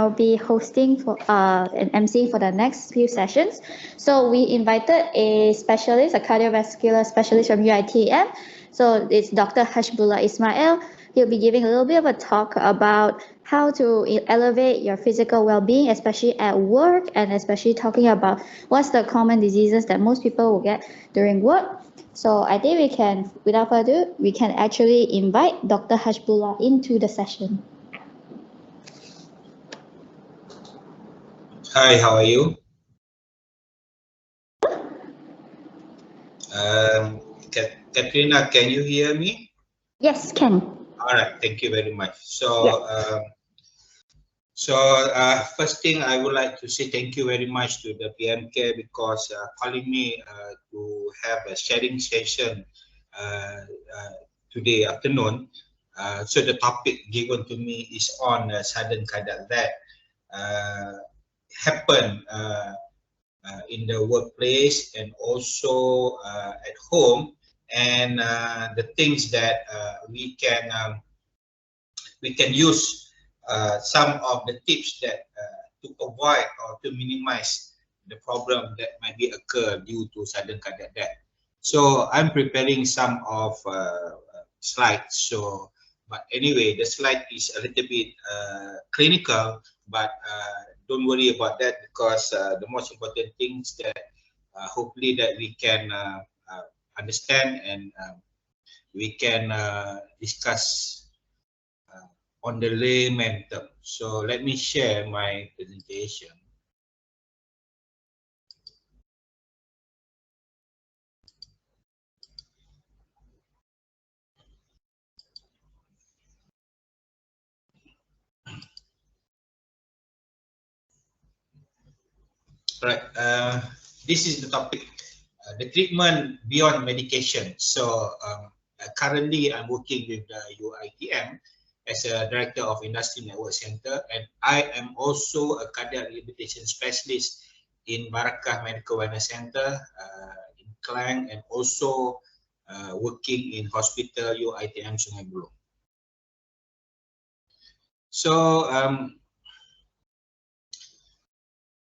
I'll be hosting for an MC for the next few sessions. So we invited a specialist, a cardiovascular specialist from UiTM. So it's Dr. Hashbullah Ismail. He'll be giving a little bit of a talk about how to elevate your physical well-being, especially at work, and especially talking about what's the common diseases that most people will get during work. So I think we can, without further ado, we can actually invite Dr. Hashbullah into the session. Hi, how are you? Katrina, can you hear me? Yes, can. All right, thank you very much. First thing I would like to say thank you very much to the PMCare because calling me to have a sharing session today afternoon. So the topic given to me is on sudden cardiac death happen in the workplace and also at home, and the things that we can use some of the tips that to avoid or to minimize the problem that might be occur due to sudden cardiac death. So I'm preparing some of slides. So, but anyway, the slide is a little bit clinical, but don't worry about that because the most important things that hopefully that we can understand and we can discuss on the layman term. So let me share my presentation. Right, this is the topic, the treatment beyond medication. So currently I'm working with the UiTM as a Director of Industry Network Center, and I am also a cardiac rehabilitation specialist in Barakah Medical Wellness Center in Klang, and also working in hospital UiTM Sungai Buloh. So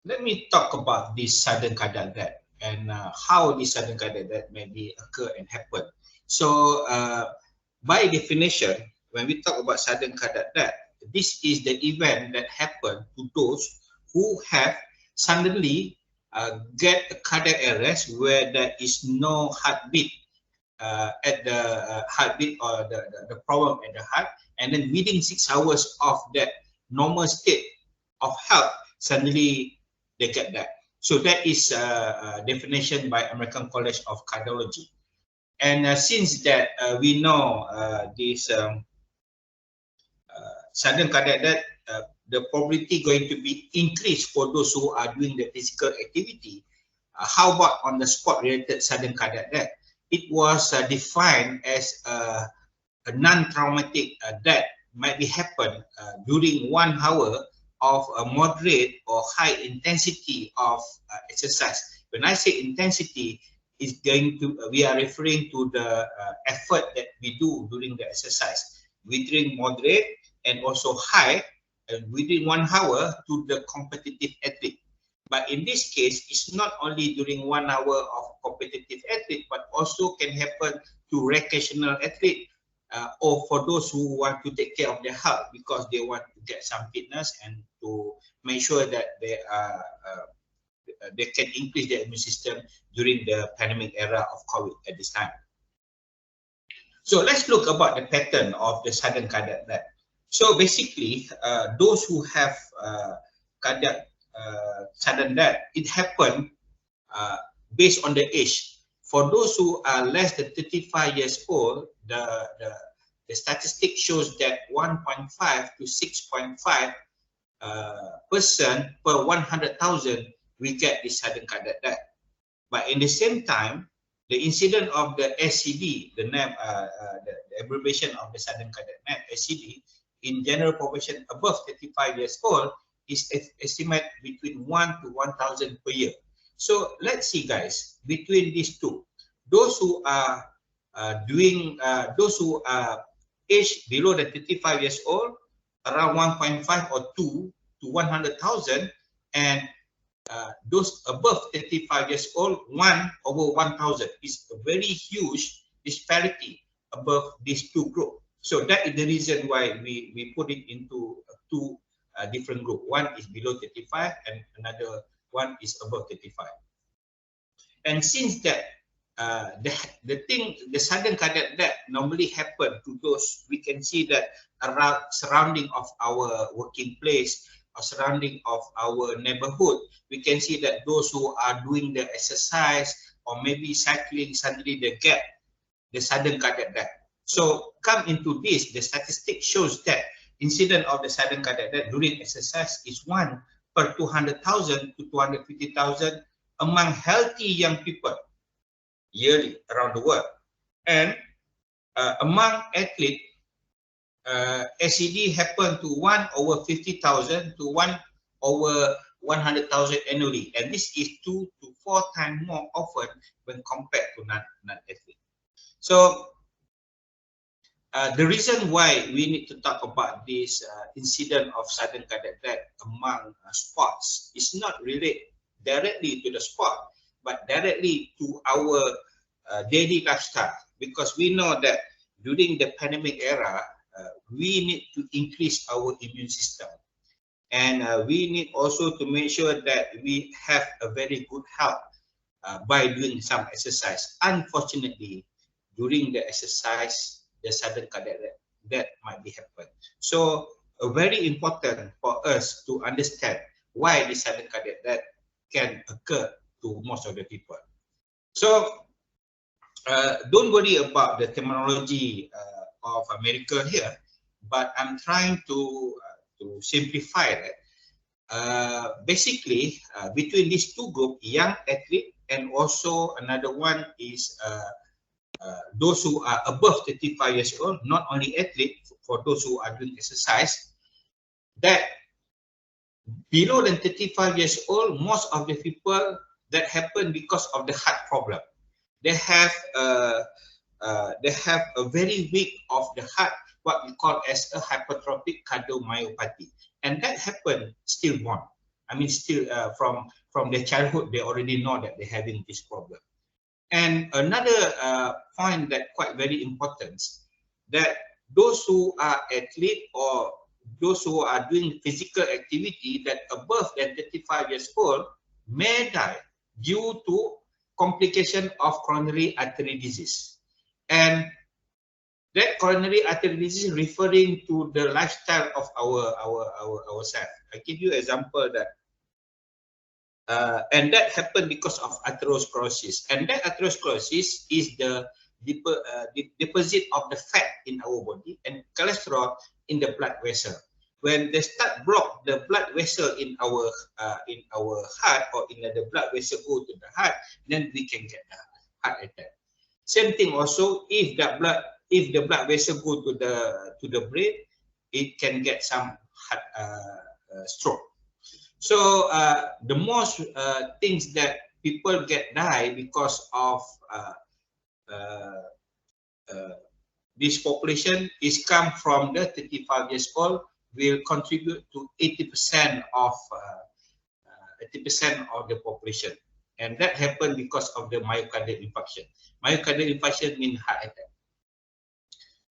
let me talk about this sudden cardiac death and how this sudden cardiac death may be occur and happen. So by definition, when we talk about sudden cardiac death, this is the event that happen to those who have suddenly get a cardiac arrest where there is no heartbeat at the heartbeat or the problem at the heart, and then within 6 hours of that normal state of health, suddenly they get that. So that is a definition by American College of Cardiology. And since that we know this sudden cardiac death, the probability going to be increased for those who are doing the physical activity. How about on the sport related sudden cardiac death? It was defined as a non-traumatic death might be happen during 1 hour of a moderate or high intensity of exercise. When I say intensity, is going to we are referring to the effort that we do during the exercise. Within moderate and also high, within 1 hour to the competitive athlete. But in this case, it's not only during 1 hour of competitive athlete, but also can happen to recreational athlete. Or for those who want to take care of their health because they want to get some fitness and to make sure that they can increase their immune system during the pandemic era of COVID at this time. So let's look about the pattern of the sudden cardiac death. So basically, those who have cardiac sudden death, it happened based on the age. For those who are less than 35 years old, the statistic shows that 1.5 to 6.5 person per 100,000 we get this sudden cardiac death. But in the same time, the incidence of the SCD, the name, the abbreviation of the sudden cardiac death, SCD, in general population above 35 years old is estimated between 1 to 1,000 per year. So let's see, guys, between these two, those who are those who are aged below the 35 years old, around 1.5 or 2 to 100,000, and those above 35 years old, 1 over 1,000 is a very huge disparity above these two groups. So that is the reason why we put it into two different groups. One is below 35 and another one is above 35. And since that, the sudden cardiac death normally happen to those, we can see that around surrounding of our working place or surrounding of our neighborhood, we can see that those who are doing the exercise or maybe cycling, suddenly they get the sudden cardiac death. So come into this, the statistic shows that incident of the sudden cardiac death during exercise is 1 per 200,000 to 250,000 among healthy young people yearly around the world. And among athletes, SCD happened to 1 over 50,000 to 1 over 100,000 annually, and this is 2 to 4 times more often when compared to non-athlete. So the reason why we need to talk about this incident of sudden cardiac death among sports is not related directly to the sport, but directly to our daily lifestyle, because we know that during the pandemic era, we need to increase our immune system, and we need also to make sure that we have a very good health by doing some exercise. Unfortunately, during the exercise, the sudden cardiac death might be happen. So very important for us to understand why the sudden cardiac death can occur to most of the people. So don't worry about the terminology of America here, but I'm trying to simplify that. Basically, between these two groups, young athlete and also another one is those who are above 35 years old, not only athlete, for those who are doing exercise, that below than 35 years old, most of the people that happen because of the heart problem. They have a very weak of the heart, what we call as a hypertrophic cardiomyopathy, and that happen stillborn. I mean, still from their childhood, they already know that they're having this problem. And another point that quite very important, that those who are athlete or those who are doing physical activity that above than 35 years old may die due to complication of coronary artery disease. And that coronary artery disease referring to the lifestyle of ourselves. I give you an example that and that happened because of atherosclerosis, and that atherosclerosis is the deposit of the fat in our body and cholesterol in the blood vessel. When they start block the blood vessel in our heart, or in the blood vessel go to the heart, then we can get the heart attack. Same thing also, if the blood vessel go to the brain, it can get some heart stroke. So the most things that people die because of this population is come from the 35 years old, will contribute to 80% of the population, and that happened because of the myocardial infarction. Myocardial infarction means heart attack.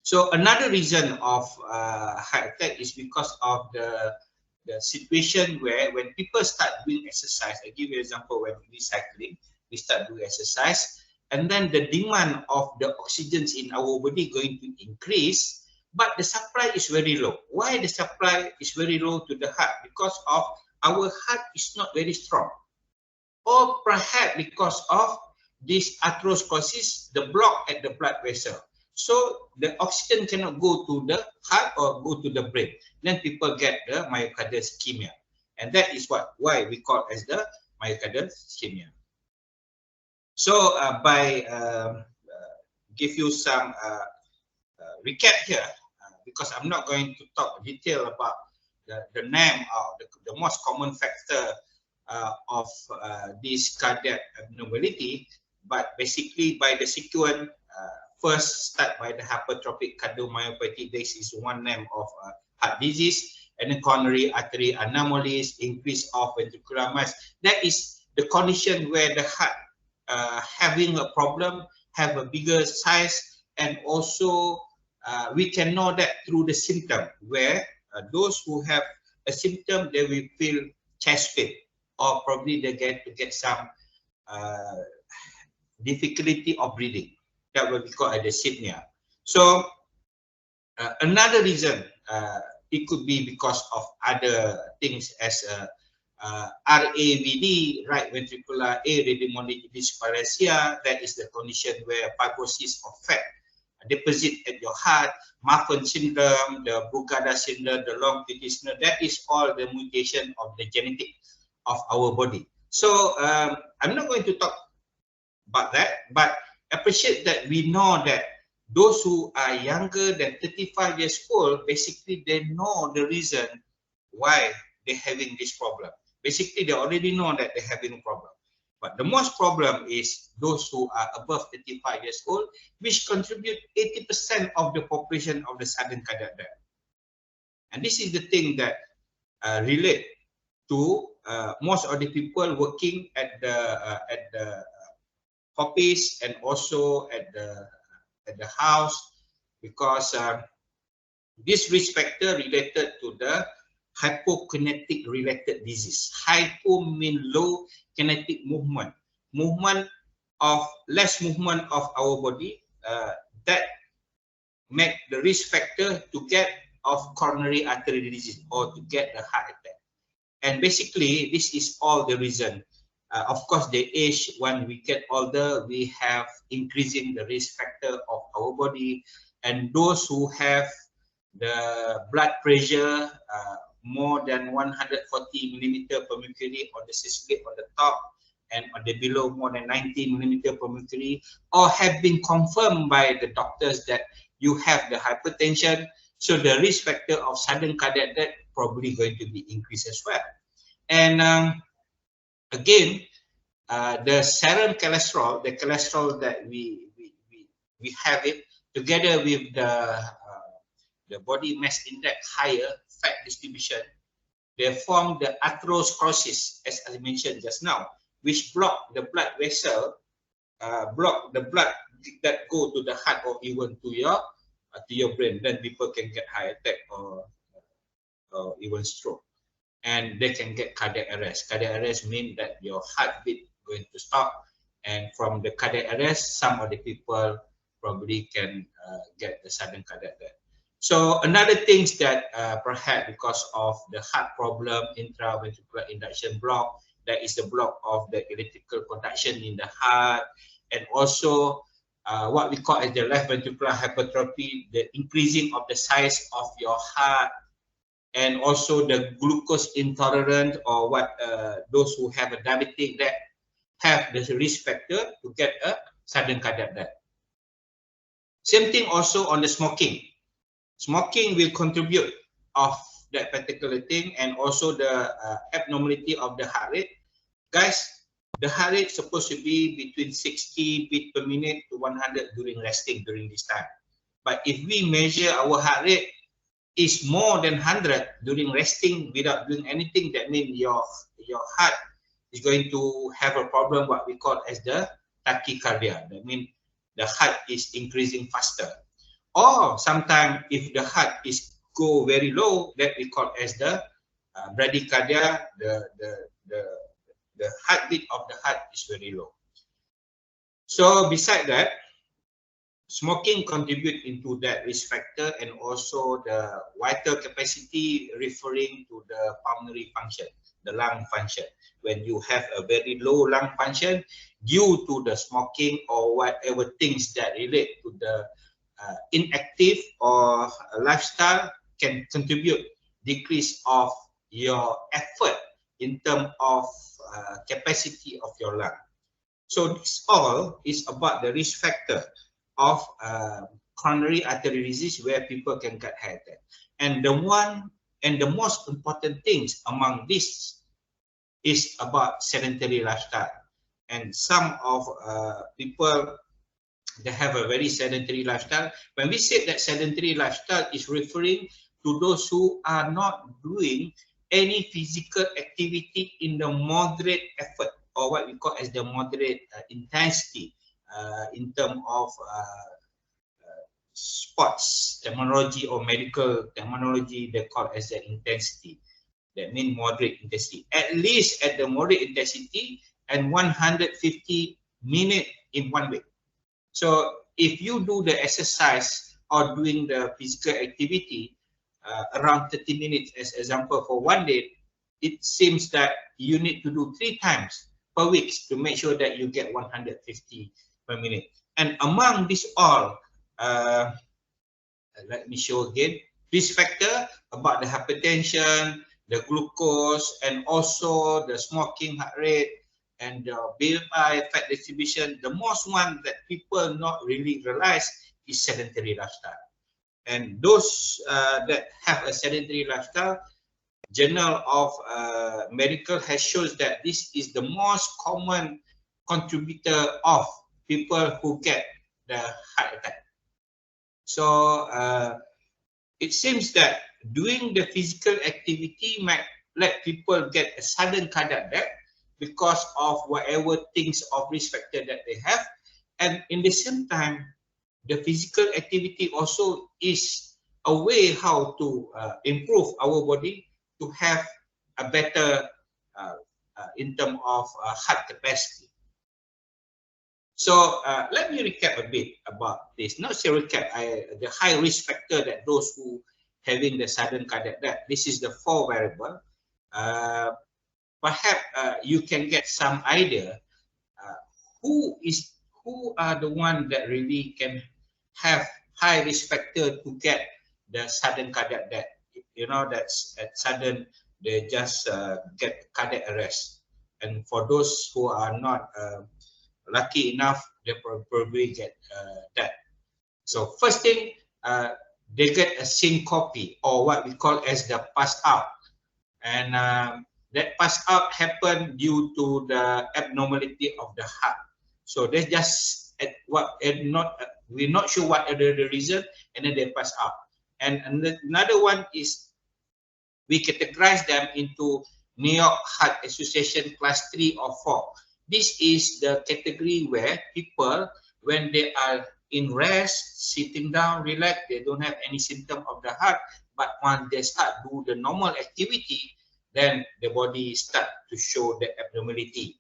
So another reason of heart attack is because of the situation where when people start doing exercise. I give you an example, when we cycling, we start doing exercise, and then the demand of the oxygen in our body going to increase, but the supply is very low. Why the supply is very low to the heart? Because of our heart is not very strong, or perhaps because of this atherosclerosis, the block at the blood vessel. So the oxygen cannot go to the heart or go to the brain. Then people get the myocardial ischemia, and that is why we call as the myocardial ischemia. So by give you some recap here, because I'm not going to talk detail about the name of the most common factor of this cardiac abnormality, but basically by the sequence, first start by the hypertrophic cardiomyopathy. This is one name of heart disease, and then coronary artery anomalies, increase of ventricular mass. That is the condition where the heart having a problem, have a bigger size, and also we can know that through the symptom, where those who have a symptom, they will feel chest pain, or probably they get some difficulty of breathing. That will be called dyspnea. So another reason, it could be because of other things as RAVD, right ventricular arrhythmogenic dysplasia. That is the condition where fibrosis of fat deposit at your heart, Marfan syndrome, the Brugada syndrome, the long QT syndrome. That is all the mutation of the genetic of our body. So I'm not going to talk about that, but appreciate that we know that those who are younger than 35 years old, basically they know the reason why they're having this problem. Basically, they already know that they're having a problem. But the most problem is those who are above 35 years old, which contribute 80% of the population of the sudden cardiac death. And this is the thing that relate to most of the people working at the office and also at the house, because this risk factor related to the hypokinetic related disease. Hypo mean low kinetic movement, less movement of our body, that make the risk factor to get of coronary artery disease or to get the heart attack. And basically, this is all the reason. Of course, the age, when we get older, we have increasing the risk factor of our body. And those who have the blood pressure more than 140 millimeter per mercury on the systolic on the top, and on the below more than 90 millimeter per mercury, or have been confirmed by the doctors that you have the hypertension, so the risk factor of sudden cardiac death probably going to be increased as well. And again, the serum cholesterol, the cholesterol that we have it together with the body mass index higher, fat distribution, they form the atherosclerosis, as I mentioned just now, which block the blood vessel, block the blood that go to the heart or even to your brain. Then people can get heart attack or even stroke, and they can get cardiac arrest. Cardiac arrest means that your heartbeat going to stop, and from the cardiac arrest, some of the people probably can get the sudden cardiac death. So another things that perhaps because of the heart problem, intraventricular induction block, that is the block of the electrical conduction in the heart, and also what we call as the left ventricular hypertrophy, the increasing of the size of your heart, and also the glucose intolerant, or what those who have a diabetic that have the risk factor to get a sudden cardiac death. Same thing also on the smoking. Smoking will contribute of that particular thing, and also the abnormality of the heart rate. Guys, the heart rate is supposed to be between 60 beats per minute to 100 during resting during this time. But if we measure our heart rate is more than 100 during resting without doing anything, that means your heart is going to have a problem, what we call as the tachycardia. That means the heart is increasing faster. Or sometimes if the heart is go very low, that we call as the bradycardia, the heartbeat of the heart is very low. So beside that, smoking contribute into that risk factor, and also the vital capacity referring to the pulmonary function, the lung function. When you have a very low lung function due to the smoking or whatever things that relate to the inactive or lifestyle, can contribute decrease of your effort in terms of capacity of your lung. So this all is about the risk factor of coronary artery disease, where people can get heart attack. And the most important things among this is about sedentary lifestyle. And some of people, they have a very sedentary lifestyle. When we say that sedentary lifestyle is referring to those who are not doing any physical activity in the moderate effort, or what we call as the moderate intensity in terms of sports terminology or medical terminology. They call as the intensity. That means moderate intensity. At least at the moderate intensity and 150 minutes in 1 week. So if you do the exercise or doing the physical activity around 30 minutes as example for 1 day, it seems that you need to do 3 times per week to make sure that you get 150 per minute. And among this all, let me show again, risk factor about the hypertension, the glucose, and also the smoking heart rate, and the BMI, fat distribution. The most one that people not really realize is sedentary lifestyle. And those that have a sedentary lifestyle, Journal of Medical has shows that this is the most common contributor of people who get the heart attack. So it seems that doing the physical activity might let people get a sudden cardiac death because of whatever things of risk factor that they have. And in the same time, the physical activity also is a way how to improve our body to have a better in terms of heart capacity. So let me recap a bit about this. Not say recap, the high risk factor that those who having the sudden cardiac death. This is the 4 variable. Perhaps you can get some idea who are the one that really can have high risk factor to get the sudden cardiac death. You know, that's at sudden they just get cardiac arrest. And for those who are not lucky enough, they probably get that. So first thing, they get a syncope, or what we call as the pass out. And that pass out happened due to the abnormality of the heart. So they just we're not sure what are the reason, and then they pass out. And another one is we categorize them into New York Heart Association class 3 or 4. This is the category where people, when they are in rest, sitting down, relax, they don't have any symptom of the heart, but when they start do the normal activity, then the body start to show the abnormality,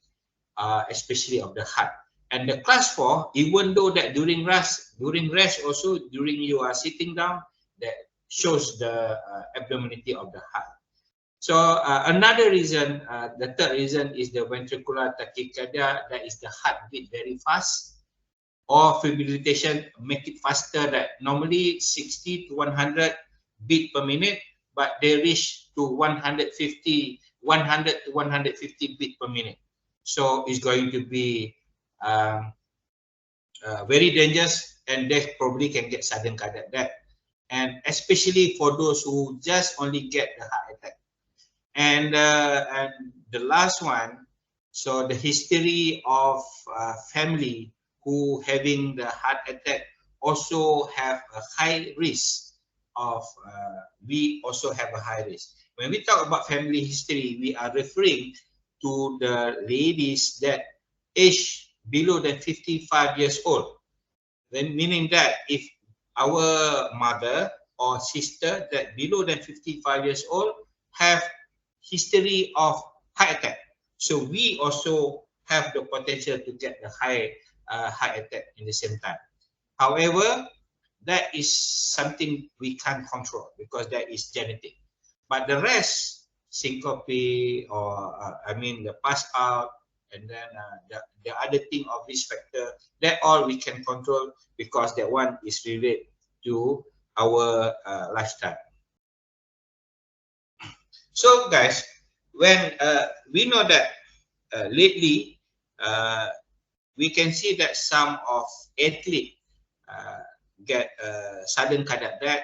especially of the heart. And the class 4, even though that during rest also, during you are sitting down, that shows the abnormality of the heart. So another reason, the third reason is the ventricular tachycardia, that is the heartbeat very fast, or fibrillation make it faster, that normally 60 to 100 beat per minute, but they reach to 100 to 150 beat per minute. So it's going to be very dangerous, and they probably can get sudden cardiac death, and especially for those who just only get the heart attack. And the last one, so the history of family who having the heart attack also have a high risk of, we also have a high risk. When we talk about family history, we are referring to the ladies that age below than 55 years old. Then meaning that if our mother or sister that below than 55 years old have history of heart attack, so we also have the potential to get the high heart attack in the same time. However, that is something we can't control because that is genetic. But the rest, syncope, or the pass out, and then the other thing of risk factor, that all we can control because that one is related to our lifestyle. So guys, when we know that lately we can see that some of athletes get sudden cardiac death,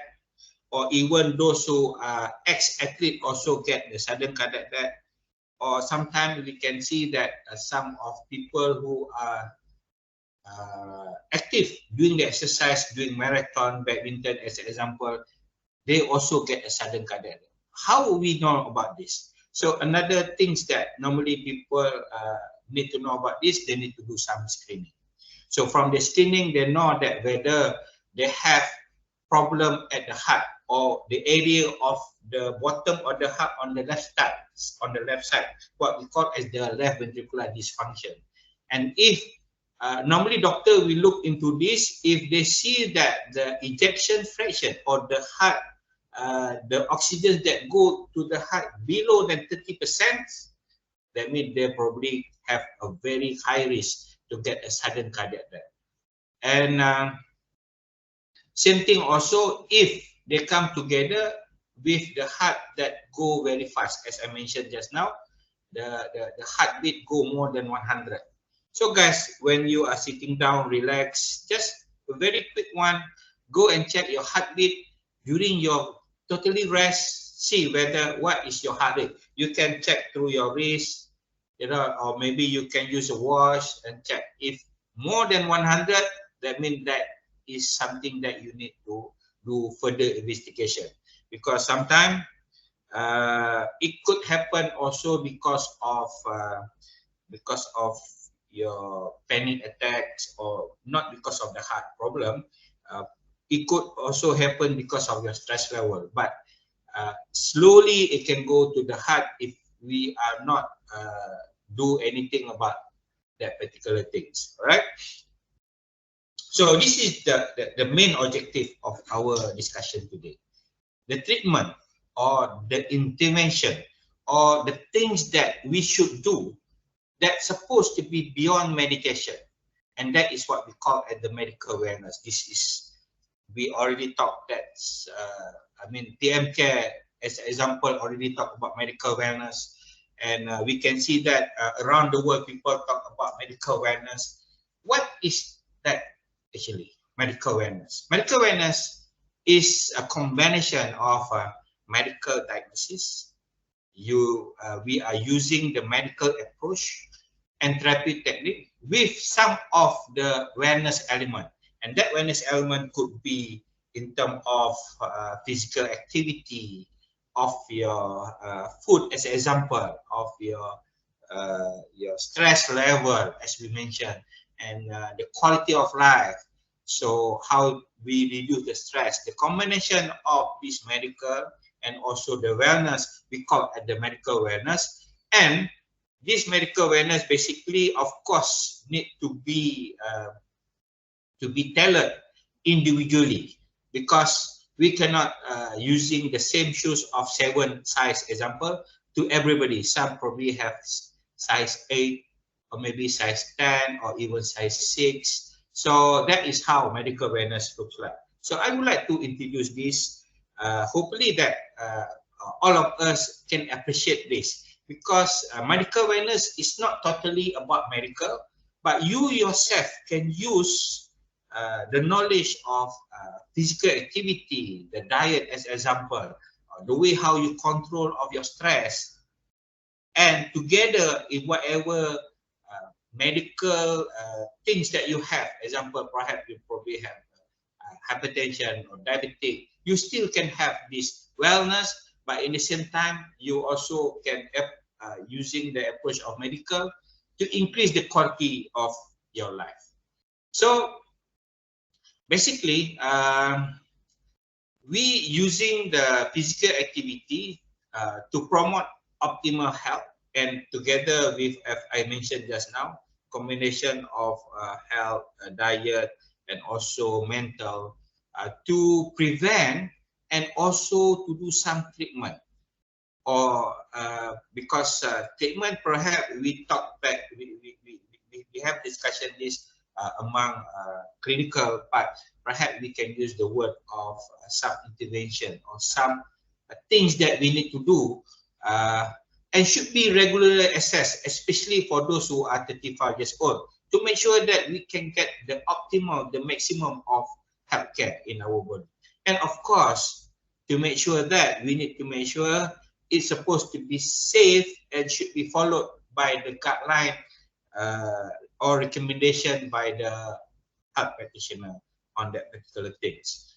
or even those who are ex-athlete also get the sudden cardiac death. Or sometimes we can see that some of people who are active doing the exercise, doing marathon, badminton as an example, they also get a sudden cardiac death. How we know about this? So another things that normally people need to know about this, they need to do some screening. So from the screening, they know that whether they have problem at the heart or the area of the bottom of the heart on the left side, what we call as the left ventricular dysfunction. And if normally doctor will look into this, if they see that the ejection fraction or the heart, the oxygen that go to the heart below than 30%, that means they probably have a very high risk to get a sudden cardiac death. And same thing also if they come together with the heart that go very fast. As I mentioned just now, the heartbeat go more than 100. So guys, when you are sitting down, relax, just a very quick one, go and check your heartbeat during your totally rest, see whether what is your heart rate. You can check through your wrist, you know, or maybe you can use a watch and check. If more than 100, that means that is something that you need to do further investigation, because sometimes it could happen also because of your panic attacks, or not because of the heart problem. It could also happen because of your stress level, but slowly it can go to the heart if we are not do anything about that particular things. All right. So this is the main objective of our discussion today. The treatment or the intervention or the things that we should do that's supposed to be beyond medication. And that is what we call at the medical awareness. This is, we already talked that, PMCare as an example already talked about medical awareness. And we can see that around the world, people talk about medical awareness. What is that actually, medical awareness? Medical awareness is a combination of medical diagnosis. We are using the medical approach and therapy technique with some of the awareness element. And that awareness element could be in terms of physical activity, of your food as an example, of your stress level, as we mentioned, and the quality of life. So how we reduce the stress, the combination of this medical and also the wellness, we call it the medical awareness. And this medical awareness basically, of course, need to be tailored individually, because we cannot using the same shoes of 7 size example to everybody. Some probably have size 8 or maybe size 10 or even size 6. So that is how medical awareness looks like. So I would like to introduce this. Hopefully that all of us can appreciate this, because medical awareness is not totally about medical, but you yourself can use the knowledge of physical activity, the diet as example, the way how you control of your stress, and together in whatever medical things that you have, example, perhaps you probably have hypertension or diabetic, you still can have this wellness, but in the same time, you also can using the approach of medical to increase the quality of your life. So basically, we using the physical activity to promote optimal health, and together with, as I mentioned just now, combination of health, diet, and also mental to prevent and also to do some treatment. Or because treatment, perhaps we talk back, we have discussion this among clinical, but perhaps we can use the word of some intervention or some things that we need to do and should be regularly assessed, especially for those who are 35 years old, to make sure that we can get the optimal, the maximum of healthcare in our body. And of course, to make sure that we need to make sure it's supposed to be safe and should be followed by the guideline or recommendation by the health practitioner on that particular things.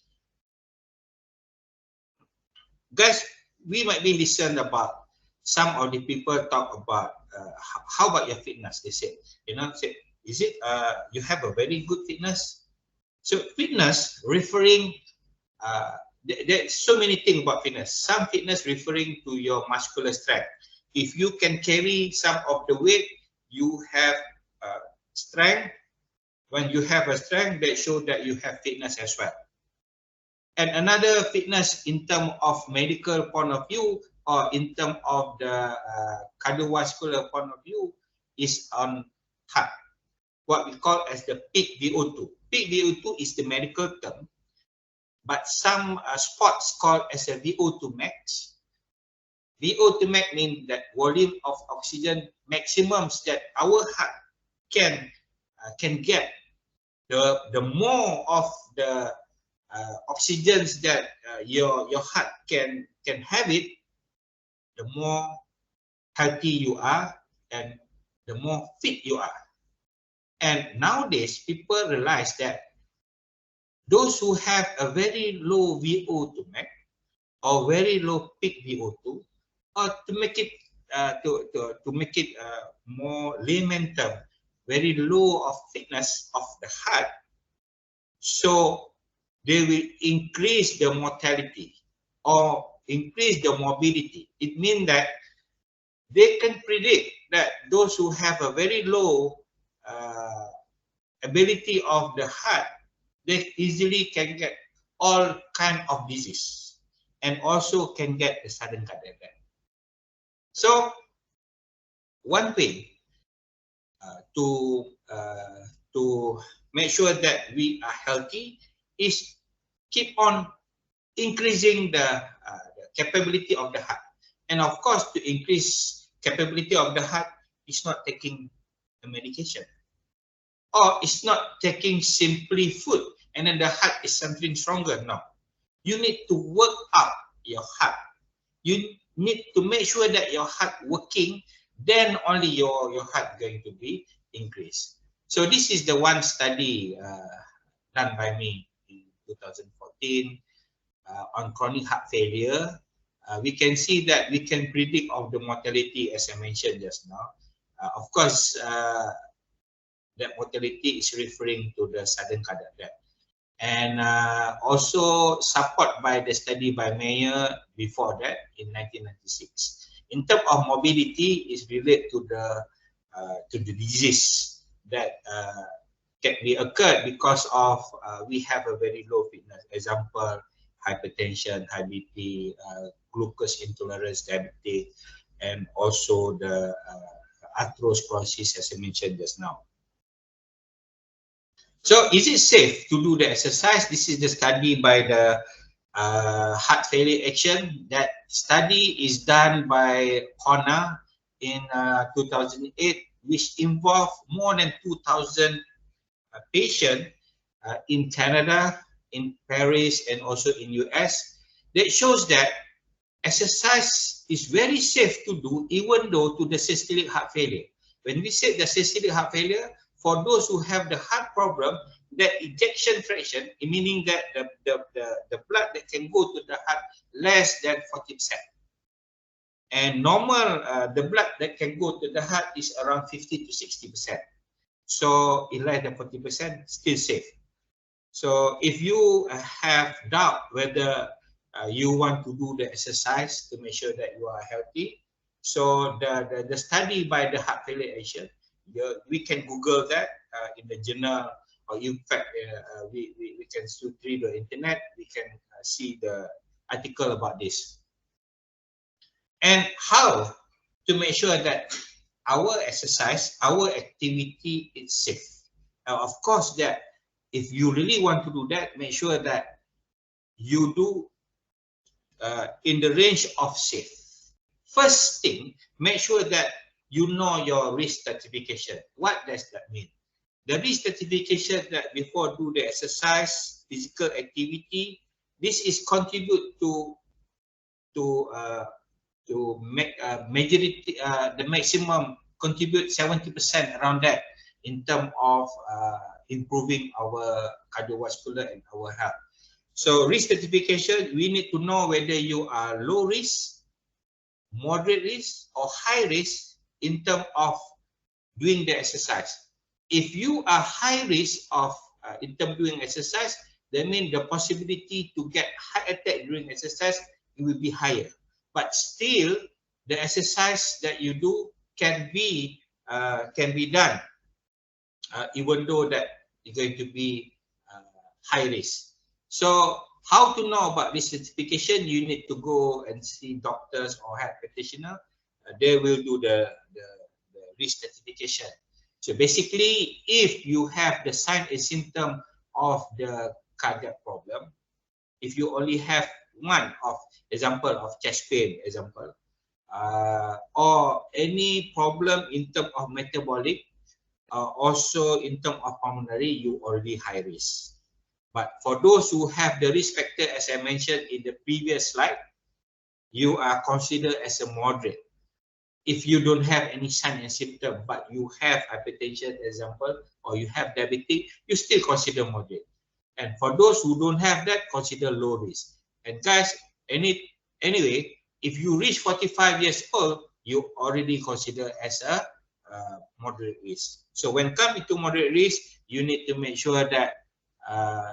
Guys, we might be listened about some of the people talk about how about your fitness? They say, say, is it you have a very good fitness? So fitness referring there's so many things about fitness. Some fitness referring to your muscular strength. If you can carry some of the weight, you have strength. When you have a strength, that shows that you have fitness as well. And another fitness in terms of medical point of view or in terms of the cardiovascular point of view is on heart. What we call as the peak VO2. Peak VO2 is the medical term, but some sports called as a VO2 max. VO2 max means that volume of oxygen maximums that our heart can get. The more of the oxygens that your heart can have it, the more healthy you are and the more fit you are. And nowadays, people realize that those who have a very low VO2 max or very low peak VO2, or to make it more layman term, very low of fitness of the heart, so they will increase the mortality or increase the morbidity. It means that they can predict that those who have a very low ability of the heart, they easily can get all kind of disease and also can get the sudden cardiac death. So one way to make sure that we are healthy is keep on increasing the capability of the heart. And of course, to increase capability of the heart is not taking the medication, or it's not taking simply food and then the heart is something stronger. No, you need to work up your heart. You need to make sure that your heart working, then only your heart going to be increased. So this is the one study done by me in 2014 on chronic heart failure. We can see that we can predict of the mortality as I mentioned just now. Of course, that mortality is referring to the sudden cardiac death. And also support by the study by Mayer before that in 1996. In terms of morbidity, is related to the disease that can be occurred because of we have a very low fitness. Example, hypertension, high BP, glucose intolerance, diabetes, and also the atherosclerosis, as I mentioned just now. So is it safe to do the exercise? This is the study by the Heart Failure Action. That study is done by HONA in 2008, which involved more than 2,000 patients in Canada, in Paris, and also in US. That shows that exercise is very safe to do, even though to the systolic heart failure. When we say the systolic heart failure, for those who have the heart problem, that ejection fraction, meaning that the blood that can go to the heart less than 40%. And normal, the blood that can go to the heart is around 50 to 60%. So in less than 40%, still safe. So if you have doubt whether you want to do the exercise to make sure that you are healthy, so the study by the Heart Failure Action, we can Google that in the journal, or in fact, we can still read the internet. We can see the article about this. And how to make sure that our exercise, our activity is safe. Of course, that if you really want to do that, make sure that you do in the range of safe. First thing, make sure that you know your risk stratification. What does that mean? The risk stratification that before do the exercise, physical activity, this is contribute to make majority the maximum contribute 70% around that in terms of improving our cardiovascular and our health. So risk stratification, we need to know whether you are low risk, moderate risk, or high risk in terms of doing the exercise. If you are high risk of in terms of doing exercise, that means the possibility to get heart attack during exercise it will be higher. But still, the exercise that you do can be done, even though that is going to be high risk. So how to know about risk stratification? You need to go and see doctors or health practitioner. They will do the risk stratification. So basically, if you have the sign and symptom of the cardiac problem, if you only have one of example of chest pain, example, or any problem in terms of metabolic, also in terms of pulmonary, you already high risk. But for those who have the risk factor, as I mentioned in the previous slide, you are considered as a moderate. If you don't have any sign and symptom, but you have hypertension, example, or you have diabetic, you still consider moderate. And for those who don't have that, consider low risk. And guys, anyway, if you reach 45 years old, you already consider as a moderate risk. So when come into moderate risk, you need to make sure that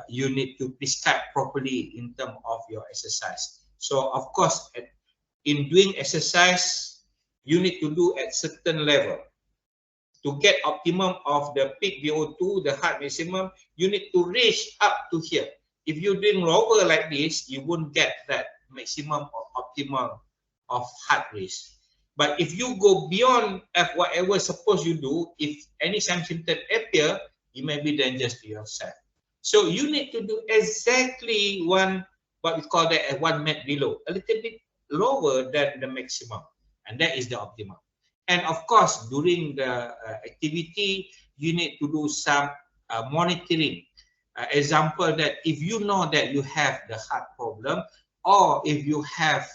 you need to prescribe properly in terms of your exercise. So of course, in doing exercise, you need to do at certain level. To get optimum of the peak VO2, the heart maximum, you need to reach up to here. If you doing lower like this, you won't get that maximum or optimum of heart rate. But if you go beyond whatever suppose you do, if any symptom appear, it may be dangerous to yourself. So you need to do exactly what we call that 1 mat below, a little bit lower than the maximum, and that is the optimum. And of course, during the activity, you need to do some monitoring. Example that if you know that you have the heart problem, or if you have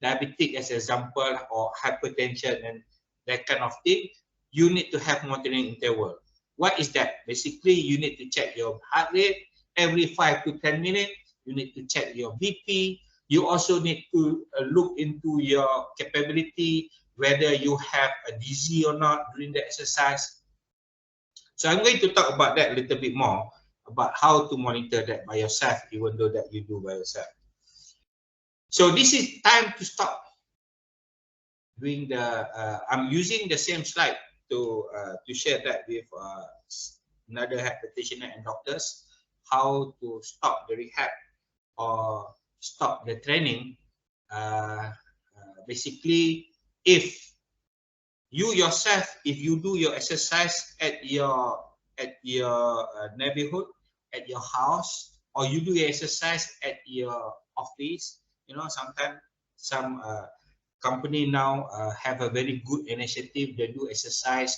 diabetic as example, or hypertension and that kind of thing, you need to have monitoring interval. What is that? Basically, you need to check your heart rate every 5 to 10 minutes. You need to check your BP. You also need to look into your capability, whether you have a dizzy or not during the exercise. So I'm going to talk about that a little bit more, about how to monitor that by yourself, even though that you do by yourself. So this is time to stop doing the, I'm using the same slide to share that with another health practitioner and doctors, how to stop the rehab or stop the training. Basically, if you yourself, if you do your exercise at your neighborhood, at your house, or you do your exercise at your office, you know, sometimes some company now have a very good initiative. They do exercise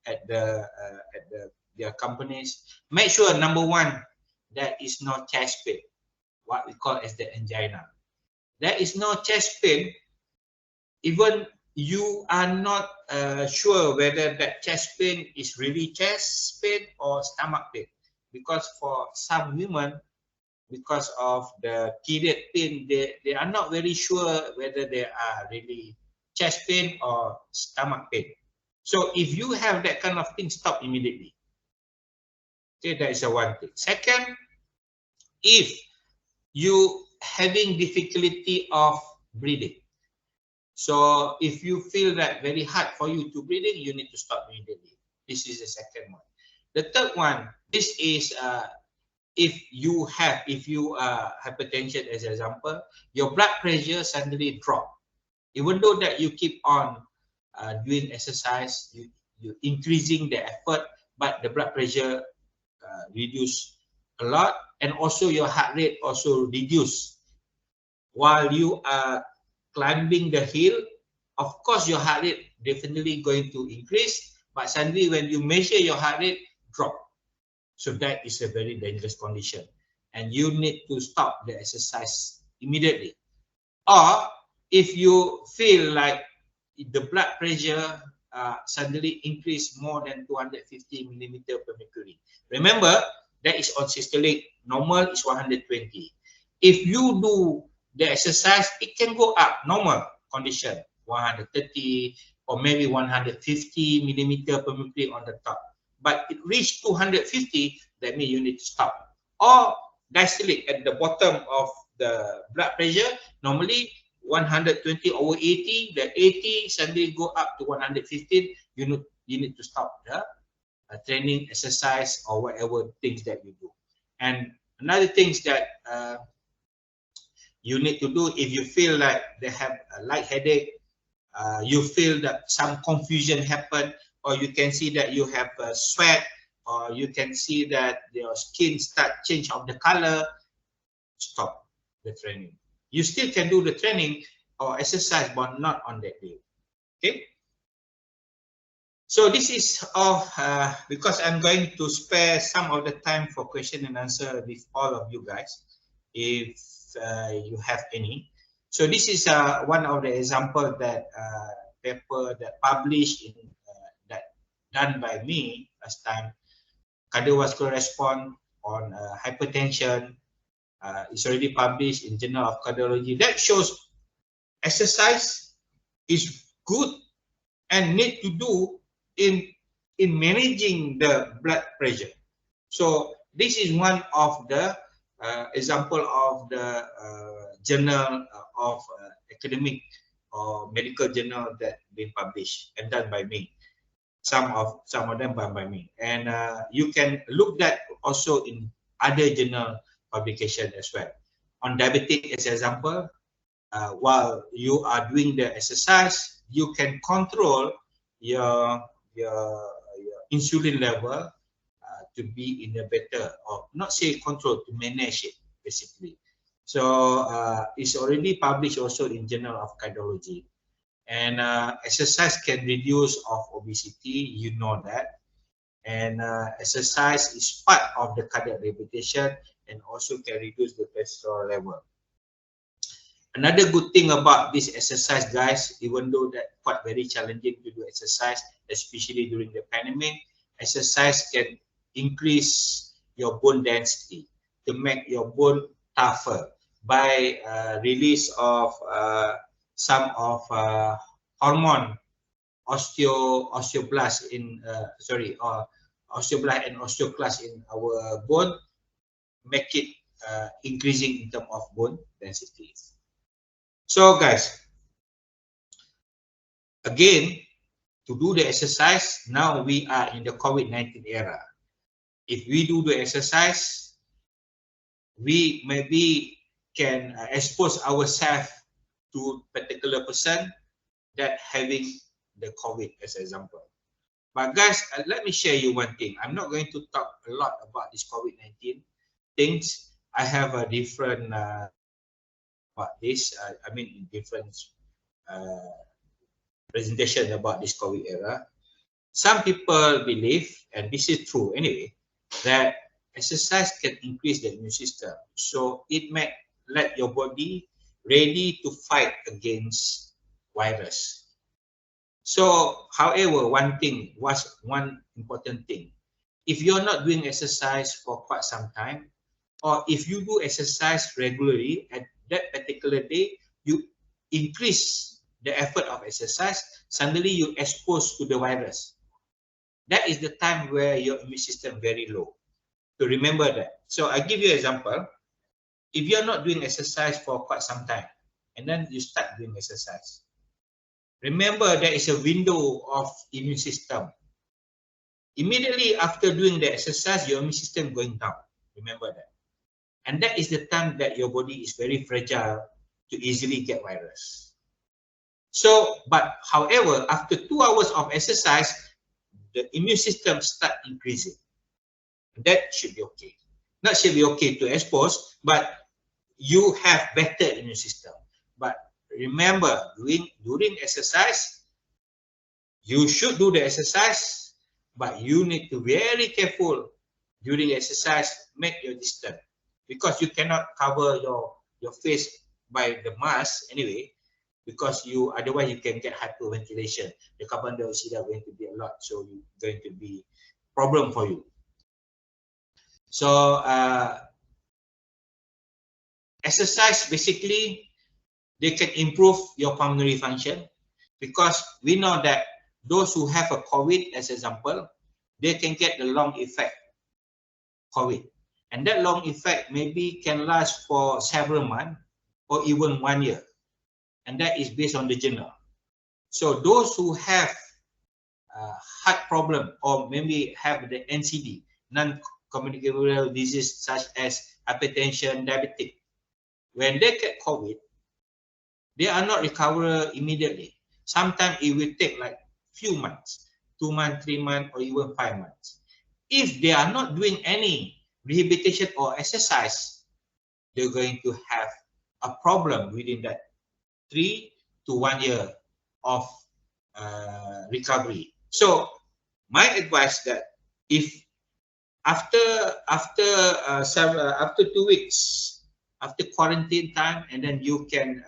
at their companies. Make sure, number one, there is no chest pain, what we call as the angina. There is no chest pain, even you are not sure whether that chest pain is really chest pain or stomach pain, because for some women, because of the period pain, they are not very sure whether they are really chest pain or stomach pain. So if you have that kind of thing, stop immediately. Okay, that is a one thing. Second, if you having difficulty of breathing, so if you feel that very hard for you to breathe in, you need to stop immediately. This is the second one. The third one, this is if you are hypertension as an example, your blood pressure suddenly drop. Even though that you keep on doing exercise, you increasing the effort, but the blood pressure reduce a lot, and also your heart rate also reduce. While you are climbing the hill, of course your heart rate definitely going to increase, but suddenly when you measure your heart rate, drop. So that is a very dangerous condition, and you need to stop the exercise immediately. Or if you feel like the blood pressure suddenly increase more than 250 millimeter per mercury. Remember, that is on systolic. Normal is 120. If you do the exercise, it can go up, normal condition, 130 or maybe 150 millimeter per mercury on the top. But it reached 250, that means you need to stop. Or diastolic at the bottom of the blood pressure, normally 120 over 80, the 80 suddenly go up to 115, you need to stop the training, exercise, or whatever things that you do. And another things that you need to do, if you feel like they have a light headache, you feel that some confusion happen, or you can see that you have a sweat, or you can see that your skin start change of the color, stop the training. You still can do the training or exercise, but not on that day. Okay. So this is all because I'm going to spare some of the time for question and answer with all of you guys, if you have any. So this is one of the example that paper that published in that done by me last time. Cardiovascular response on hypertension. It's already published in Journal of Cardiology. That shows exercise is good and need to do in managing the blood pressure. So this is one of the example of the journal of academic or medical journal that been published and done by me. Some of them by me, and you can look that also in other journal publication as well. On diabetic as example, while you are doing the exercise, you can control your insulin level to be in a better, or not say control, to manage it basically. So it's already published also in Journal of Cardiology. And exercise can reduce of obesity, you know that. And exercise is part of the cardiac rehabilitation and also can reduce the cholesterol level. Another good thing about this exercise, guys, even though that quite very challenging to do exercise, especially during the pandemic, exercise can increase your bone density to make your bone tougher by release of some of hormone osteoblast in osteoblast and osteoclast in our bone, make it increasing in terms of bone density. So guys, again, to do the exercise, now we are in the COVID-19 era. If we do the exercise, we maybe can expose ourselves to particular person that having the COVID as example. But guys, let me share you one thing. I'm not going to talk a lot about this COVID-19 things. I have a different about this. I mean, different presentation about this COVID era. Some people believe, and this is true anyway, that exercise can increase the immune system. So it may let your body ready to fight against virus. So, however, one important thing. If you're not doing exercise for quite some time, or if you do exercise regularly at that particular day, you increase the effort of exercise, suddenly you expose to the virus. That is the time where your immune system very low. So remember that. So I give you an example. If you're not doing exercise for quite some time, and then you start doing exercise, remember there is a window of immune system. Immediately after doing the exercise, your immune system going down. Remember that. And that is the time that your body is very fragile to easily get virus. So, but however, after 2 hours of exercise, the immune system start increasing. That should be okay. Not should be okay to expose, but you have better immune system. But remember, during exercise, you should do the exercise, but you need to be very careful during exercise, make your distance. Because you cannot cover your face by the mask anyway, because otherwise you can get hyperventilation. The carbon dioxide are going to be a lot, so it's going to be problem for you. So exercise basically, they can improve your pulmonary function, because we know that those who have a COVID, as example, they can get the long effect COVID, and that long effect maybe can last for several months or even 1 year, and that is based on the journal. So those who have heart problem or maybe have the NCD, non-communicable disease such as hypertension, diabetic, when they get COVID, they are not recover immediately. Sometimes it will take like few months, 2 months, 3 months, or even 5 months. If they are not doing any rehabilitation or exercise, they're going to have a problem within that 3 to 1 year of recovery. So my advice that if after 2 weeks, after quarantine time, and then you can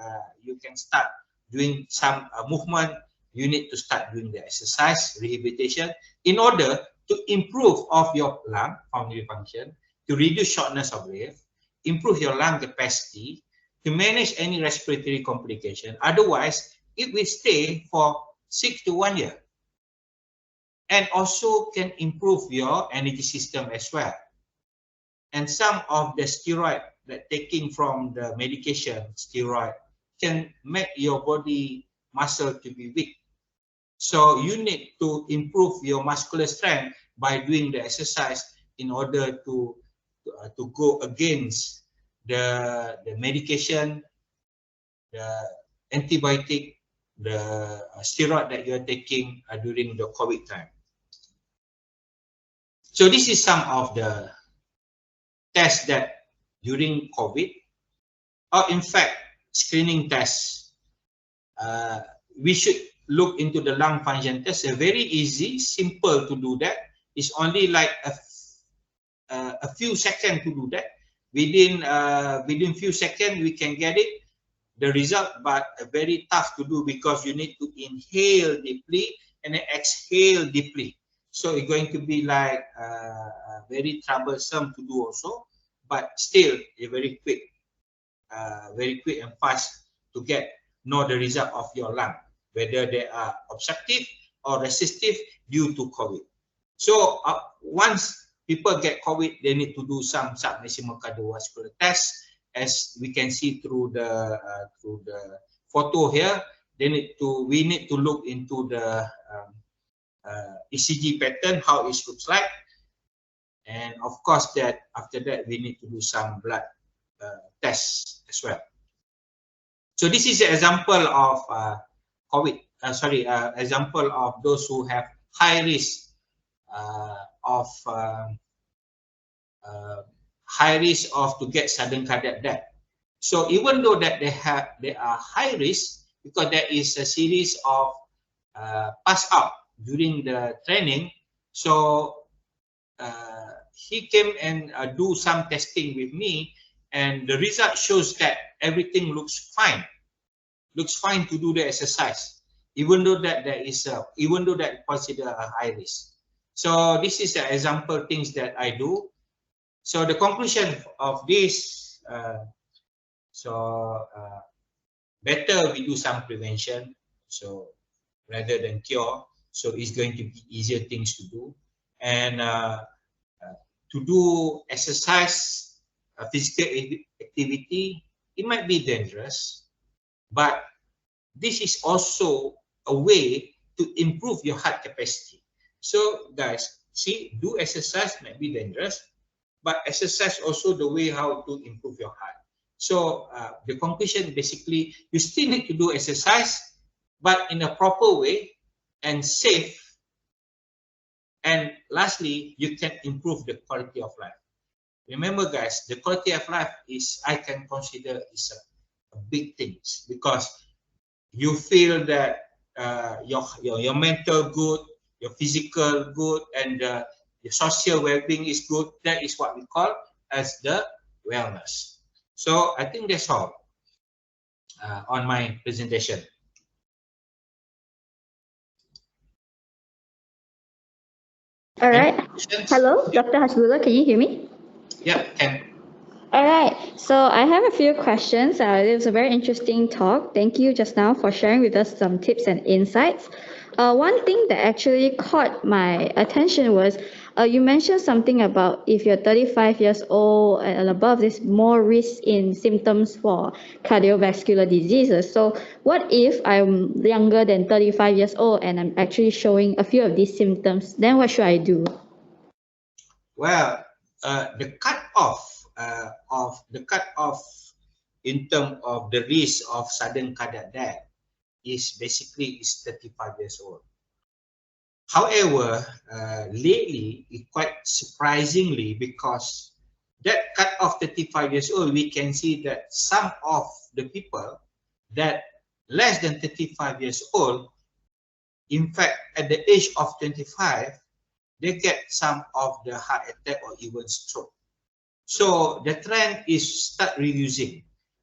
start doing some movement, you need to start doing the exercise rehabilitation in order to improve of your lung pulmonary function, to reduce shortness of breath, improve your lung capacity, to manage any respiratory complication. Otherwise, it will stay for 6 to 1 year, and also can improve your energy system as well. And some of the steroid that taking from the medication steroid can make your body muscle to be weak. So you need to improve your muscular strength by doing the exercise in order to go against the medication, the antibiotic, the steroid that you are taking during the COVID time. So this is some of the tests that during COVID, or in fact, screening tests, we should look into the lung function test. A very easy, simple to do that. It's only like a few seconds to do that. Within few seconds, we can get it, the result, but very tough to do because you need to inhale deeply and then exhale deeply. So it's going to be like very troublesome to do also, but still very quick and fast to know the result of your lung, whether they are obstructive or resistive due to COVID. So once people get COVID, they need to do some submaximal cardiovascular tests, as we can see through the photo here. We need to look into the ECG pattern, how it looks like, and of course that after that we need to do some blood tests as well. So this is an example of COVID. Example of those who have high risk of to get sudden cardiac death. So even though that they are high risk, because there is a series of pass out during the training, so he came and do some testing with me, and the result shows that everything looks fine to do the exercise, even though that considered a high risk. So this is the example things that I do. So the conclusion of this, better we do some prevention, so rather than cure. So it's going to be easier things to do, and to do exercise, physical activity, it might be dangerous, but this is also a way to improve your heart capacity. So guys, see, do exercise might be dangerous, but exercise also the way how to improve your heart. So the conclusion basically, you still need to do exercise, but in a proper way and safe. And lastly, you can improve the quality of life. Remember guys, the quality of life is, I can consider, is a big thing, because you feel that your mental good, your physical good, and your social well-being is good. That is what we call as the wellness. So I think that's all on my presentation. All right. Hello, Dr. Hashbullah, can you hear me? Yeah, can. All right, so I have a few questions. It was a very interesting talk. Thank you just now for sharing with us some tips and insights. One thing that actually caught my attention was you mentioned something about if you're 35 years old and above, there's more risk in symptoms for cardiovascular diseases. So, what if I'm younger than 35 years old and I'm actually showing a few of these symptoms? Then, what should I do? Well, the cutoff in terms of the risk of sudden cardiac death is basically 35 years old. However, lately, quite surprisingly, because that cutoff 35 years old, we can see that some of the people that less than 35 years old, in fact, at the age of 25, they get some of the heart attack or even stroke. So the trend is start reducing,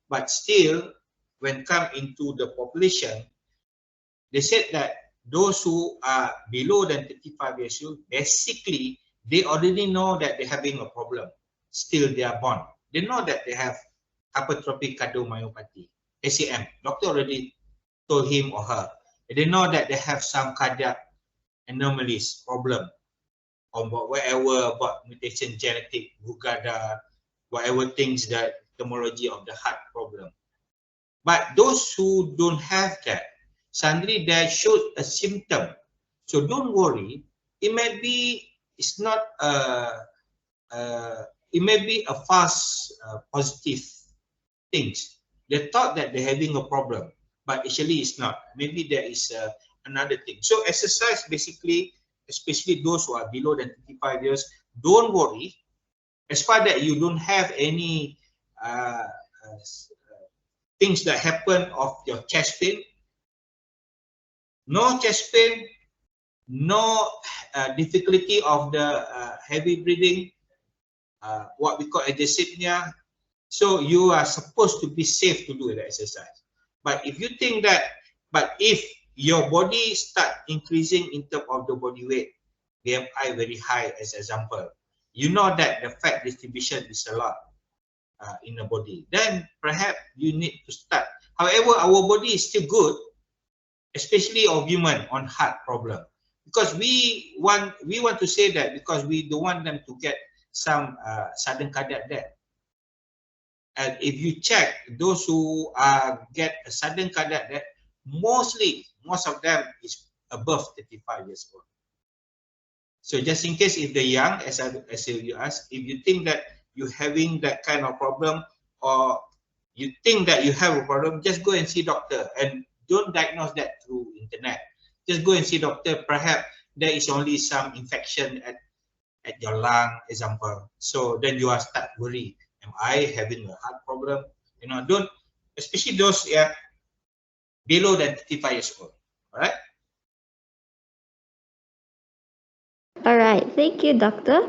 but still, when come into the population, they said that those who are below than 35 years old, basically, they already know that they're having a problem. Still, they are born. They know that they have hypertrophic cardiomyopathy, ACM. Doctor already told him or her. They know that they have some cardiac anomalies, problem, or whatever about mutation, genetic, Gugada, whatever things that terminology of the heart problem. But those who don't have that, suddenly they show a symptom. So don't worry. It may be it's not it may be a fast positive things. They thought that they're having a problem, but actually it's not. Maybe there is another thing. So exercise basically, especially those who are below than 35 years, don't worry. As far that you don't have any things that happen of your chest pain, no chest pain, no difficulty of the heavy breathing, what we call adyspnea. So you are supposed to be safe to do the exercise. But if you think that, but if your body start increasing in terms of the body weight, BMI very high as example, you know that the fat distribution is a lot in the body, then perhaps you need to start. However, our body is still good, especially of women on heart problem, because we want to say that because we don't want them to get some sudden cardiac death. And if you check those who get a sudden cardiac death, most of them is above 35 years old. So just in case if they're young, as you asked, if you think that you're having that kind of problem, or you think that you have a problem, just go and see doctor, and don't diagnose that through internet. Just go and see doctor. Perhaps there is only some infection at your lung, example. So then you are start worry. Am I having a heart problem? You know, don't, especially those below than 35 years old. All right. All right, thank you, Doctor.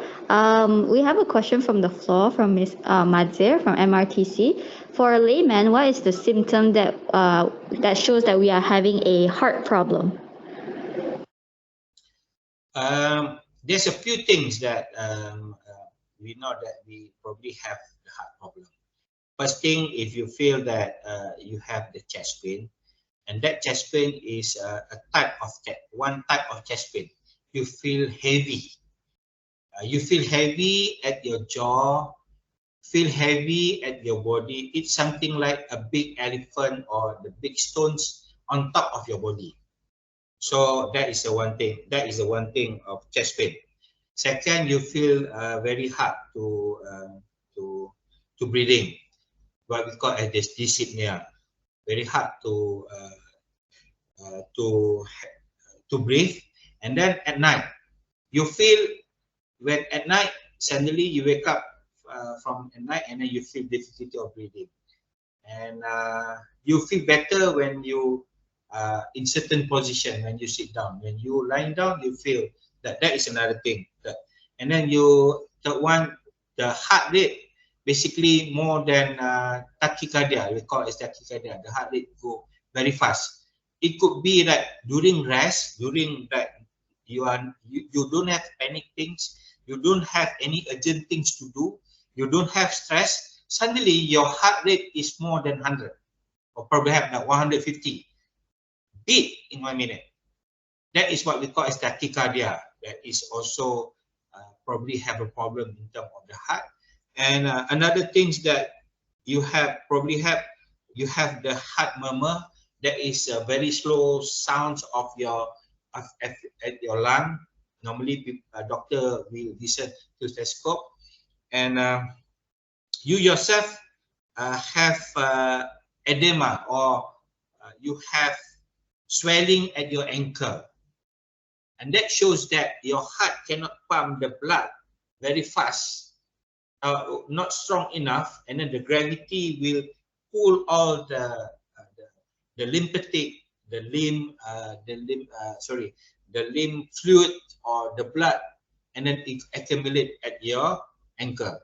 We have a question from the floor from Ms. Madzir from MRTC. For a layman, what is the symptom that that shows that we are having a heart problem? There's a few things that we know that we probably have the heart problem. First thing, if you feel that you have the chest pain, and that chest pain is one type of chest pain. You feel heavy. You feel heavy at your jaw, feel heavy at your body. It's something like a big elephant or the big stones on top of your body. So that is the one thing. That is the one thing of chest pain. Second, you feel very hard to breathing. What we call as dyspnea. Very hard to breathe. And then at night, you feel when at night suddenly you wake up from at night and then you feel difficulty of breathing, and you feel better when you in certain position when you sit down. When you lying down, you feel that is another thing. And then the heart rate basically more than tachycardia. We call it tachycardia. The heart rate go very fast. It could be that during rest, during that you don't have panic things, you don't have any urgent things to do, you don't have stress, suddenly your heart rate is more than 100, or probably have like 150 beat in 1 minute. That is what we call as tachycardia. That is also probably have a problem in terms of the heart. And another things that you have you have the heart murmur. That is a very slow sounds of your at your lung. Normally, a doctor will listen to stethoscope, and you yourself have edema, or you have swelling at your ankle, and that shows that your heart cannot pump the blood very fast, not strong enough, and then the gravity will pull all the lymphatic, the lymph fluid or the blood, and then it accumulate at your ankle.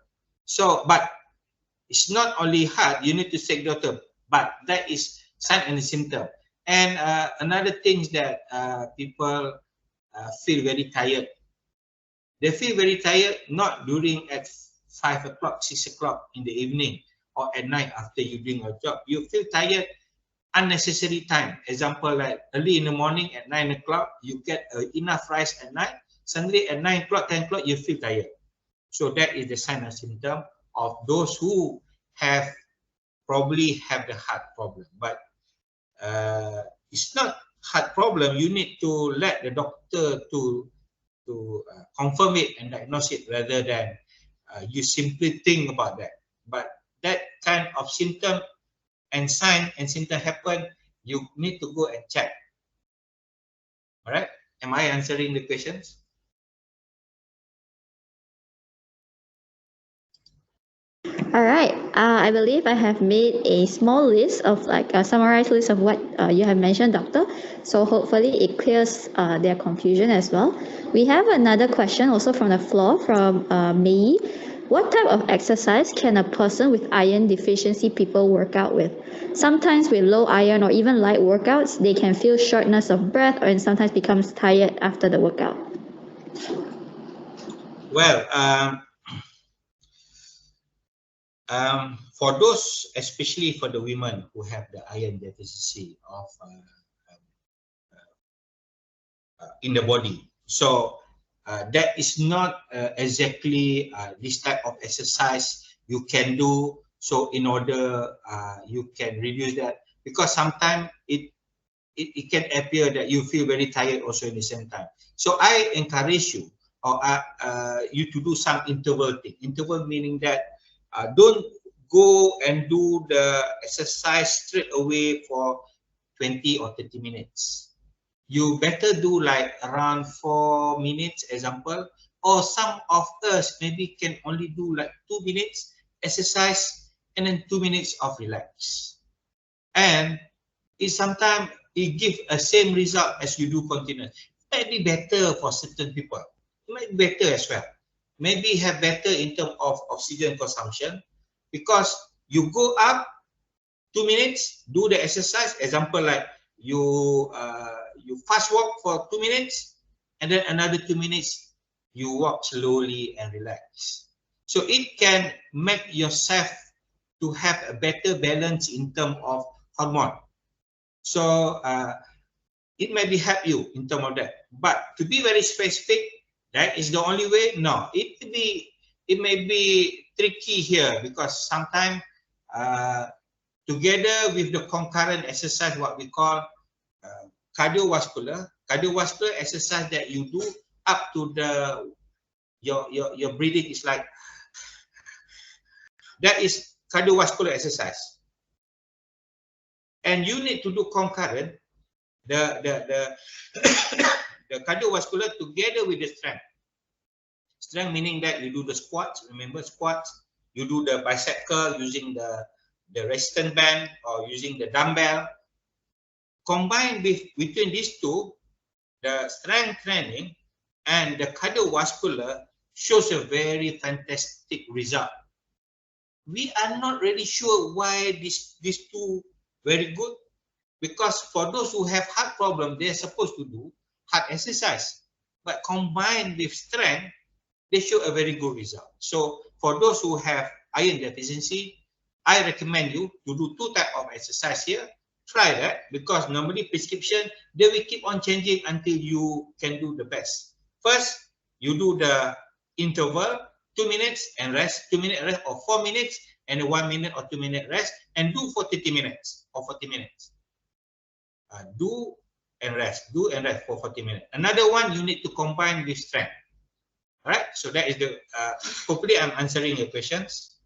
So, but it's not only heart, you need to take doctor, but that is sign and symptom. And another thing that people feel very tired. They feel very tired not during at 5 o'clock, 6 o'clock in the evening, or at night after you doing your job. You feel tired unnecessary time. Example, like early in the morning at 9 o'clock, you get enough rest at night. Suddenly at 9 o'clock, 10 o'clock, you feel tired. So that is the sign and symptom of those who have probably have the heart problem. But it's not heart problem. You need to let the doctor to confirm it and diagnose it, rather than you simply think about that. But that kind of symptom and sign and symptom happen, you need to go and check. All right, am I answering the questions? All right. I believe I have made a small list of like a summarized list of what you have mentioned, doctor. So hopefully it clears their confusion as well. We have another question also from the floor from Mei. What type of exercise can a person with iron deficiency people work out with? Sometimes with low iron or even light workouts, they can feel shortness of breath or sometimes becomes tired after the workout. Well, for those, especially for the women who have the iron deficiency of in the body, so that is not exactly this type of exercise you can do. So in order you can reduce that, because sometimes it can appear that you feel very tired also in the same time. So I encourage you, or you to do some interval thing. Interval meaning that don't go and do the exercise straight away for 20 or 30 minutes. You better do like around 4 minutes, example, or some of us maybe can only do like 2 minutes exercise and then 2 minutes of relax. And it sometimes it gives a same result as you do continuous. It might be better for certain people. It might be better as well. Maybe have better in terms of oxygen consumption, because you go up 2 minutes, do the exercise. Example, like you fast walk for 2 minutes, and then another 2 minutes you walk slowly and relax. So it can make yourself to have a better balance in terms of hormone. So it may be help you in terms of that. But to be very specific, that is the only way. No, it may be tricky here, because sometimes together with the concurrent exercise, what we call cardiovascular exercise that you do up to the your breathing is like that is cardiovascular exercise, and you need to do concurrent the cardiovascular together with the strength. Strength meaning that you do the squats. Remember squats. You do the bicep curl using the resistance band or using the dumbbell. Combined between these two, the strength training and the cardiovascular shows a very fantastic result. We are not really sure why these two very good, because for those who have heart problem, they are supposed to do heart exercise, but combined with strength, they show a very good result. So for those who have iron deficiency, I recommend you to do 2 types of exercise here. Try that, because normally prescription, they will keep on changing until you can do the best. First, you do the interval, 2 minutes and rest, 2 minute rest, or 4 minutes and a 1 minute or 2 minute rest, and do for 30 minutes or 40 minutes. Do and rest for 40 minutes. Another one, you need to combine with strength. All right, so that is the, hopefully I'm answering your questions.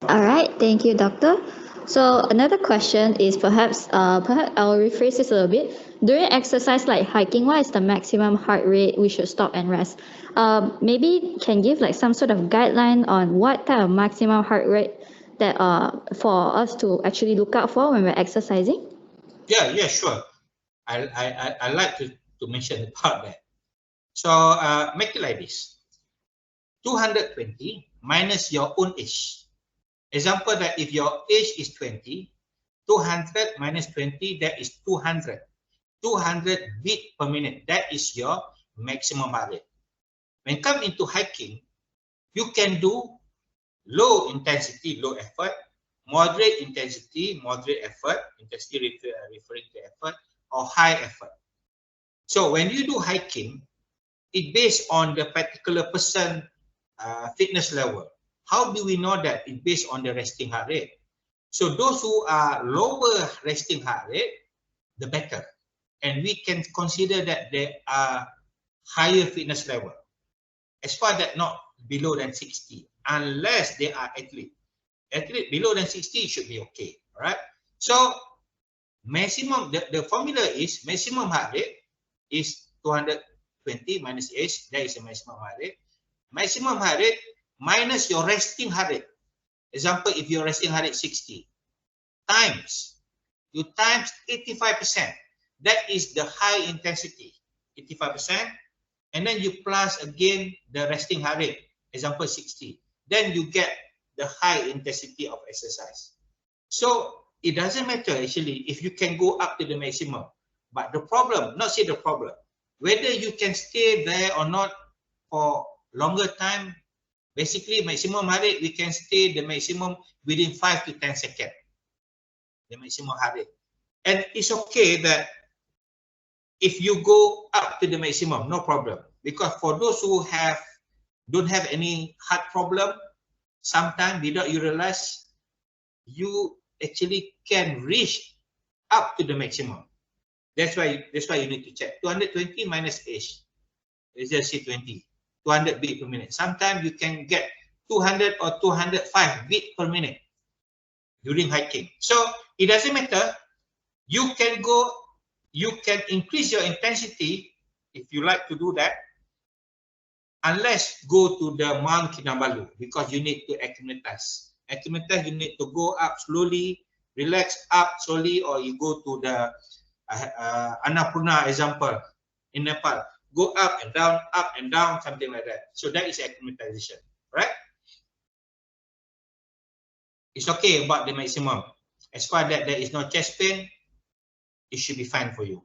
All right, thank you, doctor. So another question is perhaps I'll rephrase this a little bit. During exercise like hiking, what is the maximum heart rate we should stop and rest? Maybe can give like some sort of guideline on what type of maximum heart rate that for us to actually look out for when we're exercising? Yeah, sure. I like to mention the part there. So make it like this: 220 minus your own age. Example that if your age is 20, 200 minus 20, that is 200. 200 beat per minute, that is your maximum heart rate. When come into hiking, you can do low intensity, low effort, moderate intensity, moderate effort, intensity referring to effort, or high effort. So when you do hiking, it based on the particular person fitness level. How do we know that? It's based on the resting heart rate. So those who are lower resting heart rate, the better. And we can consider that they are higher fitness level. As far as that not below than 60, unless they are athlete. Athlete below than 60 should be okay. All right. So maximum, the formula is maximum heart rate is 220 minus age. That is the maximum heart rate. Maximum heart rate minus your resting heart rate. Example, if your resting heart rate 60 times, you times 85%. That is the high intensity, 85%. And then you plus again the resting heart rate, example 60. Then you get the high intensity of exercise. So it doesn't matter actually if you can go up to the maximum. But the problem, not say the problem, whether you can stay there or not for longer time. Basically, maximum heart rate, we can stay the maximum within 5 to 10 seconds. The maximum heart rate. And it's okay that if you go up to the maximum, no problem. Because for those who don't have any heart problem, sometimes without you realize, you actually can reach up to the maximum. That's why you need to check. 220 minus age. Let's just say 20. 200 beat per minute. Sometimes you can get 200 or 205 beat per minute during hiking. So it doesn't matter. You can increase your intensity if you like to do that, unless go to the Mount Kinabalu, because you need to acclimatize. Acclimatize, you need to go up slowly, relax up slowly, or you go to the Annapurna example in Nepal. Go up and down, something like that. So that is acclimatization, right? It's okay about the maximum. As far as that there is no chest pain, it should be fine for you.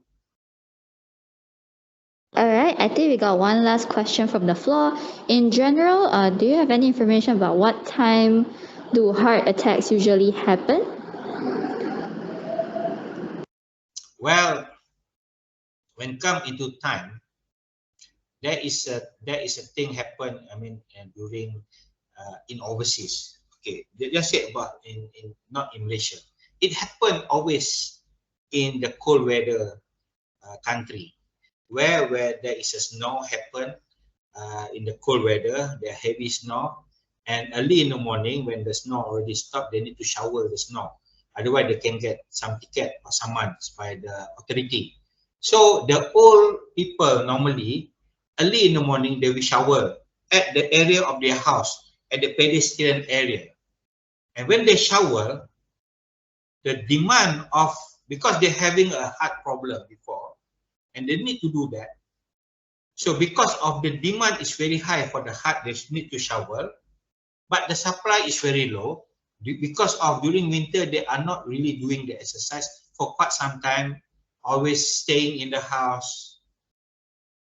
All right, I think we got one last question from the floor. In general, do you have any information about what time do heart attacks usually happen? Well, when come into time, there is a thing happen. I mean, during in overseas. Okay, just say about in not in Malaysia. It happened always in the cold weather country, where there is a snow happen in the cold weather, the heavy snow, and early in the morning when the snow already stopped, they need to shower the snow. Otherwise, they can get some ticket or summons by the authority. So the old people normally early in the morning they will shower at the area of their house, at the pedestrian area. And when they shower, the demand of, because they're having a heart problem before, and they need to do that. So because of the demand is very high for the heart, they need to shower, but the supply is very low because of during winter, they are not really doing the exercise for quite some time, always staying in the house.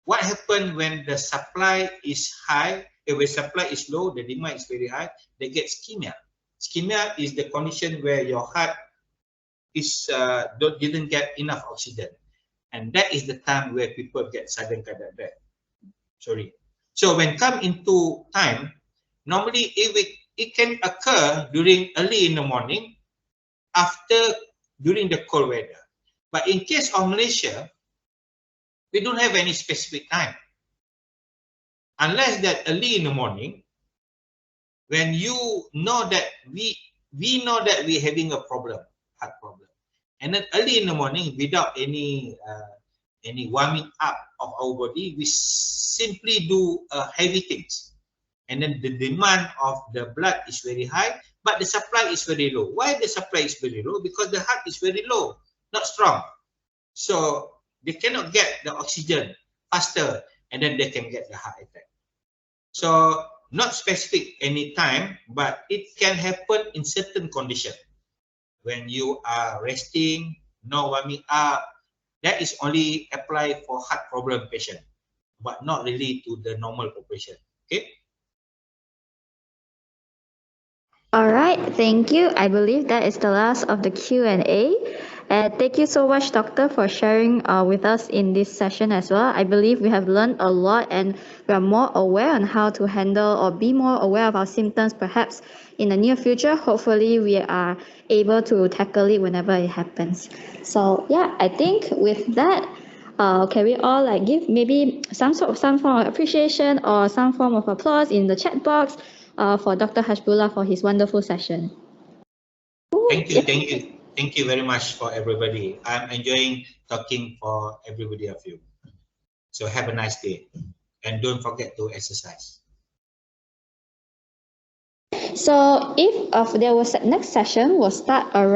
What happens when the supply is high, If the supply is low, the demand is very high, they get ischemia. Ischemia is the condition where your heart is didn't get enough oxygen, and that is the time where people get sudden cardiac death. Sorry. So when come into time, normally it can occur during early in the morning, during the cold weather. But in case of Malaysia, we don't have any specific time. Unless that early in the morning, when you know that we know that we're having a problem, heart problem. And then early in the morning, without any warming up of our body, we simply do heavy things. And then the demand of the blood is very high, but the supply is very low. Why the supply is very low? Because the heart is very low, not strong. So they cannot get the oxygen faster, and then they can get the heart attack. So not specific any time, but it can happen in certain condition. When you are resting, no warming up, that is only applied for heart problem patient, but not really to the normal population. Okay. All right, thank you. I believe that is the last of the Q&A. Thank you so much, Doctor, for sharing with us in this session as well. I believe we have learned a lot and we are more aware on how to handle or be more aware of our symptoms perhaps in the near future. Hopefully, we are able to tackle it whenever it happens. So yeah, I think with that, can we all give maybe some form of appreciation or some form of applause in the chat box for Dr. Hashbullah for his wonderful session. Thank you very much for everybody. I'm enjoying talking for everybody of you. So have a nice day, and don't forget to exercise. So if there was next session will start around